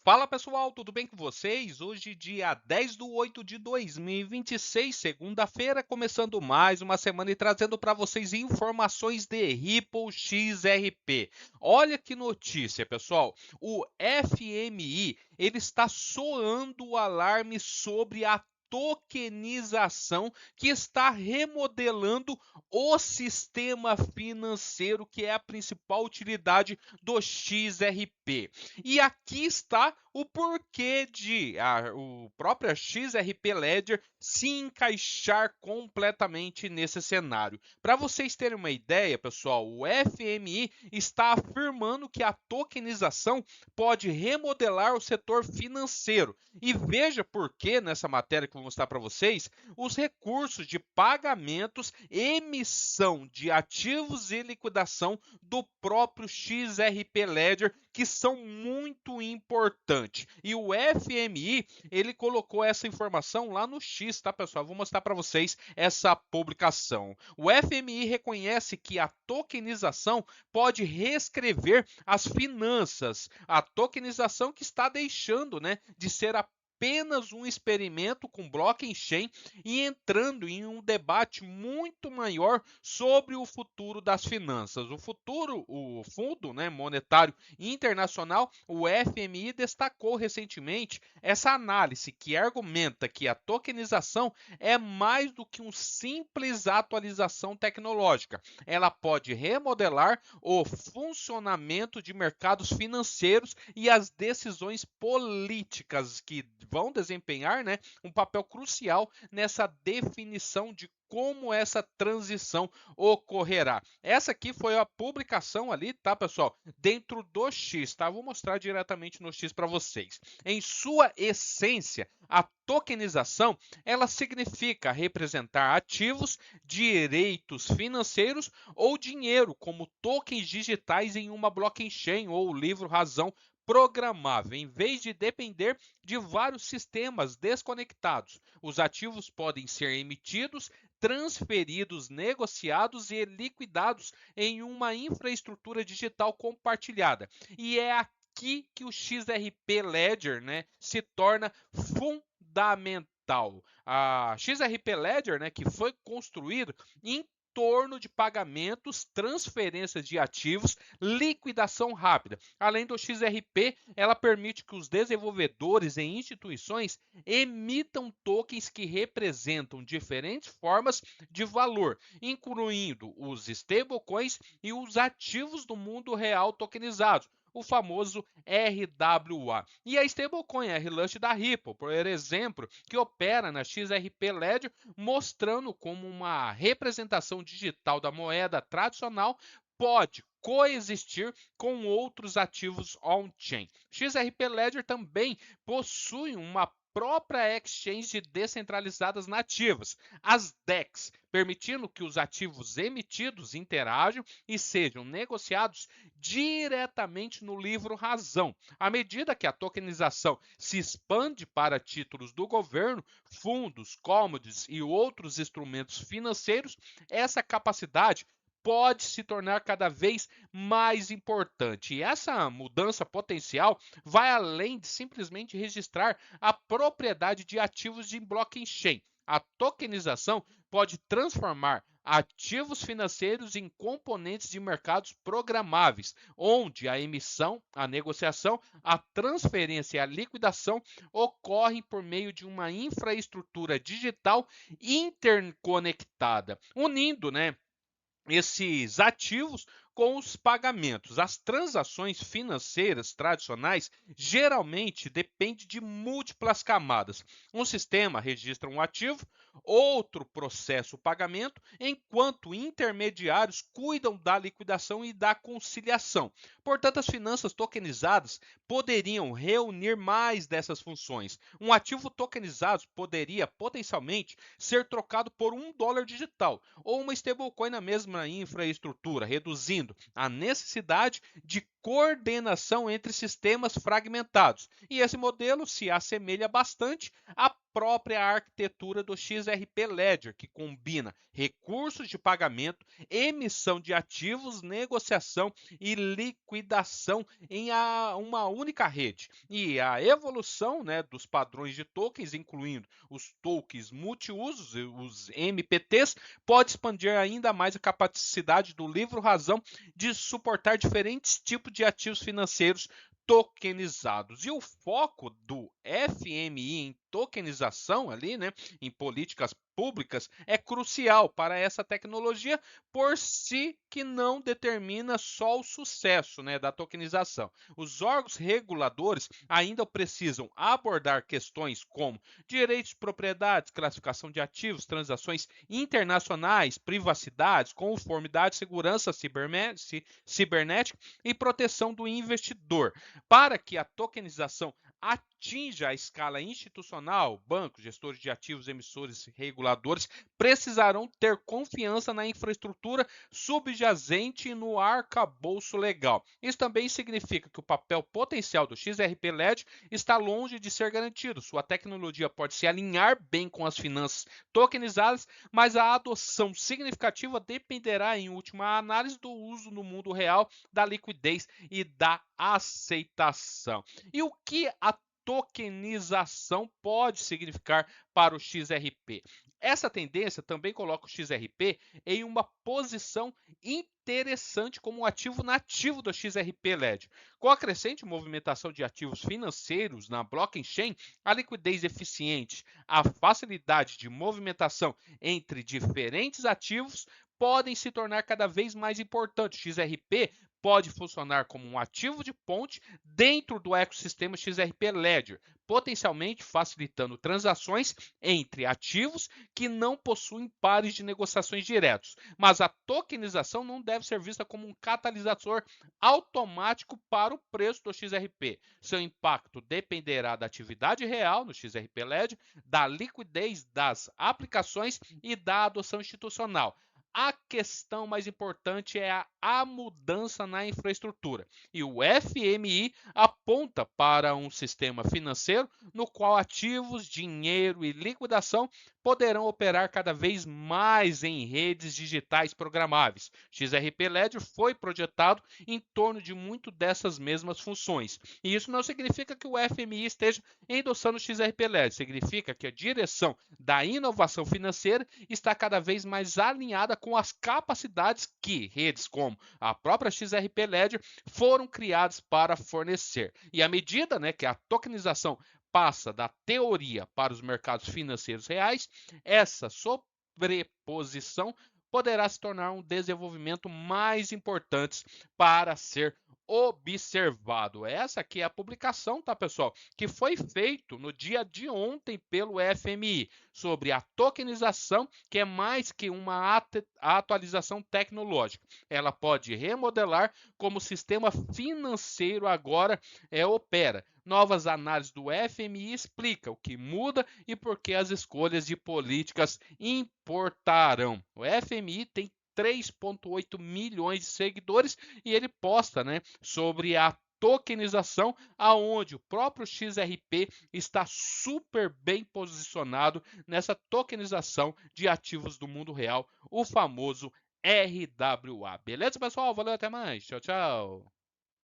Fala pessoal, tudo bem com vocês? Hoje, dia 10/8/2026, segunda-feira, começando mais uma semana e trazendo para vocês informações de Ripple XRP. Olha que notícia, pessoal. O FMI ele está soando o alarme sobre a tokenização que está remodelando o sistema financeiro, que é a principal utilidade do XRP. E aqui está o porquê de o próprio XRP Ledger se encaixar completamente nesse cenário. Para vocês terem uma ideia, pessoal, o FMI está afirmando que a tokenização pode remodelar o setor financeiro. E veja por que nessa matéria que eu vou mostrar para vocês, os recursos de pagamentos, emissão de ativos e liquidação do próprio XRP Ledger, que são muito importantes. E o FMI, ele colocou essa informação lá no X, tá, pessoal? Vou mostrar para vocês essa publicação. O FMI reconhece que a tokenização pode reescrever as finanças. A tokenização que está deixando, né, de ser apenas um experimento com blockchain e entrando em um debate muito maior sobre o futuro das finanças. O Fundo, né, Monetário Internacional, o FMI, destacou recentemente essa análise que argumenta que a tokenização é mais do que uma simples atualização tecnológica. Ela pode remodelar o funcionamento de mercados financeiros e as decisões políticas que vão desempenhar, né, um papel crucial nessa definição de como essa transição ocorrerá. Essa aqui foi a publicação ali, tá, pessoal? Dentro do X, tá? Vou mostrar diretamente no X para vocês. Em sua essência, a tokenização, ela significa representar ativos, direitos financeiros ou dinheiro como tokens digitais em uma blockchain ou livro-razão programável, em vez de depender de vários sistemas desconectados. Os ativos podem ser emitidos, transferidos, negociados e liquidados em uma infraestrutura digital compartilhada. E é aqui que o XRP Ledger, né, se torna fundamental. A XRP Ledger, né, que foi construído em torno de pagamentos, transferências de ativos, liquidação rápida. Além do XRP, ela permite que os desenvolvedores e instituições emitam tokens que representam diferentes formas de valor, incluindo os stablecoins e os ativos do mundo real tokenizados, o famoso RWA. E a stablecoin RLUSH da Ripple, por exemplo, que opera na XRP Ledger, mostrando como uma representação digital da moeda tradicional pode coexistir com outros ativos on-chain. XRP Ledger também possui uma própria exchange descentralizadas nativas, as DEX, permitindo que os ativos emitidos interajam e sejam negociados diretamente no livro razão. À medida que a tokenização se expande para títulos do governo, fundos, commodities e outros instrumentos financeiros, essa capacidade pode se tornar cada vez mais importante. E essa mudança potencial vai além de simplesmente registrar a propriedade de ativos de blockchain. A tokenização pode transformar ativos financeiros em componentes de mercados programáveis, onde a emissão, a negociação, a transferência e a liquidação ocorrem por meio de uma infraestrutura digital interconectada, unindo, né, esses ativos com os pagamentos. As transações financeiras tradicionais geralmente dependem de múltiplas camadas. Um sistema registra um ativo, outro processa o pagamento, enquanto intermediários cuidam da liquidação e da conciliação. Portanto, as finanças tokenizadas poderiam reunir mais dessas funções. Um ativo tokenizado poderia potencialmente ser trocado por $1 digital ou uma stablecoin na mesma infraestrutura, reduzindo a necessidade de coordenação entre sistemas fragmentados. E esse modelo se assemelha bastante à própria arquitetura do XRP Ledger, que combina recursos de pagamento, emissão de ativos, negociação e liquidação em uma única rede. E a evolução, né, dos padrões de tokens, incluindo os tokens multiusos, os MPTs, pode expandir ainda mais a capacidade do livro-razão de suportar diferentes tipos de ativos financeiros tokenizados. E o foco do FMI em tokenização ali, né, em políticas públicas, é crucial para essa tecnologia, por si que não determina só o sucesso, né, da tokenização. Os órgãos reguladores ainda precisam abordar questões como direitos de propriedade, classificação de ativos, transações internacionais, privacidade, conformidade, segurança cibernética e proteção do investidor. Para que a tokenização atinja a escala institucional, bancos, gestores de ativos, emissores, reguladores precisarão ter confiança na infraestrutura subjacente e no arcabouço legal. Isso também significa que o papel potencial do XRP Ledger está longe de ser garantido. Sua tecnologia pode se alinhar bem com as finanças tokenizadas, mas a adoção significativa dependerá, em última análise, do uso no mundo real, da liquidez e da aceitação. E o que a tokenização pode significar para o XRP? Essa tendência também coloca o XRP em uma posição interessante como um ativo nativo do XRP Ledger. Com a crescente movimentação de ativos financeiros na blockchain, a liquidez eficiente, a facilidade de movimentação entre diferentes ativos podem se tornar cada vez mais importantes. O XRP pode funcionar como um ativo de ponte dentro do ecossistema XRP Ledger, potencialmente facilitando transações entre ativos que não possuem pares de negociações diretos. Mas a tokenização não deve ser vista como um catalisador automático para o preço do XRP. Seu impacto dependerá da atividade real no XRP Ledger, da liquidez das aplicações e da adoção institucional. A questão mais importante é a mudança na infraestrutura. E o FMI aponta para um sistema financeiro no qual ativos, dinheiro e liquidação poderão operar cada vez mais em redes digitais programáveis. XRP Ledger foi projetado em torno de muito dessas mesmas funções. E isso não significa que o FMI esteja endossando o XRP Ledger, significa que a direção da inovação financeira está cada vez mais alinhada com as capacidades que redes como a própria XRP Ledger foram criadas para fornecer. E à medida, né, que a tokenização passa da teoria para os mercados financeiros reais, essa sobreposição poderá se tornar um desenvolvimento mais importante para ser observado. Essa aqui é a publicação, tá, pessoal? Que foi feito no dia de ontem pelo FMI sobre a tokenização, que é mais que uma atualização tecnológica. Ela pode remodelar como o sistema financeiro agora opera. Novas análises do FMI explicam o que muda e por que as escolhas de políticas importarão. O FMI tem 3,8 milhões de seguidores e ele posta, né, sobre a tokenização, aonde o próprio XRP está super bem posicionado nessa tokenização de ativos do mundo real, o famoso RWA. Beleza, pessoal? Valeu, até mais. Tchau, tchau.